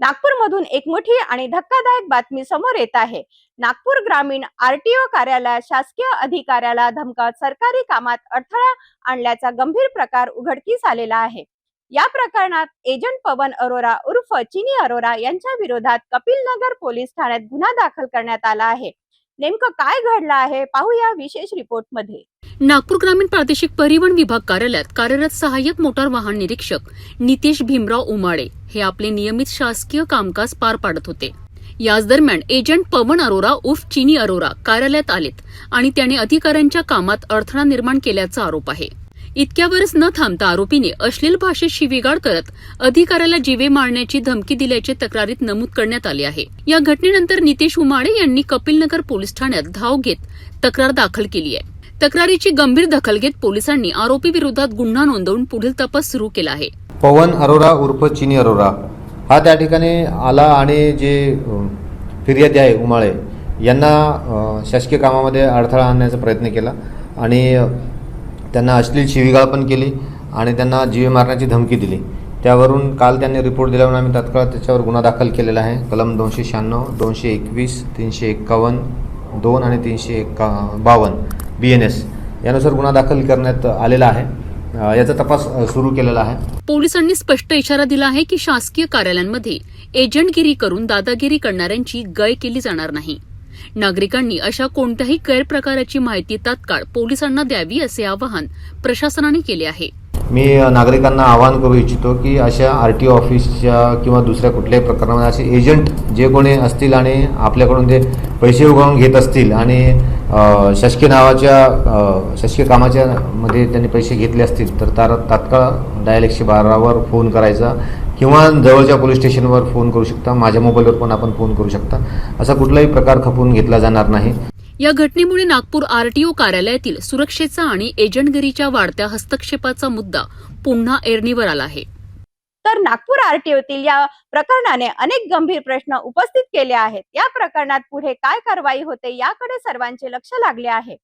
नागपूरमधून एक मोठी आणि धक्कादायक बातमी समोर येत आहे। नागपूर ग्रामीण आरटीओ कार्यालयात शासकीय अधिकाऱ्याला धमकावत सरकारी कामात अडथळा आणल्याचा गंभीर प्रकार उघडकीस आलेला आहे। या प्रकरणात एजंट पवन अरोरा उर्फ चिनी अरोरा यांच्या विरोधात कपिलनगर पोलीस ठाण्यात गुन्हा दाखल करण्यात आला आहे। नेमकं काय घडलं आहे पाहूया विशेष रिपोर्ट मध्ये। नागपूर ग्रामीण प्रादेशिक परिवहन विभाग कार्यालयात कार्यरत सहाय्यक मोटार वाहन निरीक्षक नितेश भीमराव उमाळे हे आपले नियमित शासकीय कामकाज पार पाडत होते। याच दरम्यान एजंट पवन अरोरा उर्फ चिनी अरोरा कार्यालयात आलेत आणि त्याने अधिकाऱ्यांच्या कामात अडथळा निर्माण केल्याचा आरोप आहे। इतक्यावरच न थांबता आरोपीने अश्लील भाषेत शिवीगाळ करत अधिकाऱ्याला जीवे मारण्याची धमकी दिल्याचे तक्रारीत नमूद करण्यात आले आहे। या घटनेनंतर नितेश उमाळे यांनी कपिलनगर पोलीस ठाण्यात धाव घेत तक्रार दाखल केली आहे। तक्रारीची गंभीर दखल घेत पोलिसांनी आरोपी विरोधात गुन्हा नोंदवून पुढील तपास सुरू केला आहे। पवन अरोरा उर्फ चिनी अरोरा हा त्या ठिकाणी आला आणि जे फिर्यादी आहे उमाळे यांना शासकीय कामामध्ये अडथळा आणण्याचा प्रयत्न केला आणि त्यांना अश्लील शिवीगाळ पण केली आणि त्यांना जीवे मारण्याची धमकी दिली। त्यावरून काल त्यांनी रिपोर्ट दिल्यावर आम्ही तात्काळ त्याच्यावर गुन्हा दाखल केलेला आहे। कलम 296, 221, 351, 2 आणि 352 BNS यानुसार गुन्हा दाखल करण्यात आलेला आहे। याचा तपास सुरू केलेला आहे। पोलिसांनी स्पष्ट इशारा दिला आहे की शासकीय कार्यालयांमध्ये एजंटगिरी करून दादागिरी करणाऱ्यांची गय केली जाणार नाही। नागरिकांनी अशा कोणत्याही गैरप्रकाराची माहिती तात्काळ पोलिसांना द्यावी असे आवाहन प्रशासनाने केले आहे। मी नागरिकांना आवाहन करू इच्छितो की अशा RTO ऑफिसच्या किंवा दुसऱ्या कुठल्याही प्रकरणामध्ये असे एजंट जे कोणी असतील आणि आपल्याकडून ते पैसे उगवून घेत असतील आणि शासकीय कामाच्या मध्ये त्यांनी पैसे घेतले असतील तर तात्काळ डायल 112वर फोन करायचा किंवा जवळच्या पोलीस स्टेशनवर फोन करू शकता। माझ्या मोबाईलवर पण आपण फोन करू शकता। असा कुठलाही प्रकार खपवून घेतला जाणार नाही। या घटनेमुळे नागपूर RTO कार्यालयातील सुरक्षेचा आणि एजंटगिरीच्या वाढत्या हस्तक्षेपाचा मुद्दा पुन्हा ऐरणीवर आला आहे। तर नागपूर RTOतील या प्रकरणाने अनेक गंभीर प्रश्न उपस्थित केले आहेत। या प्रकरणात पुढे काय कारवाई होते याकडे सर्वांचे लक्ष लागले आहे।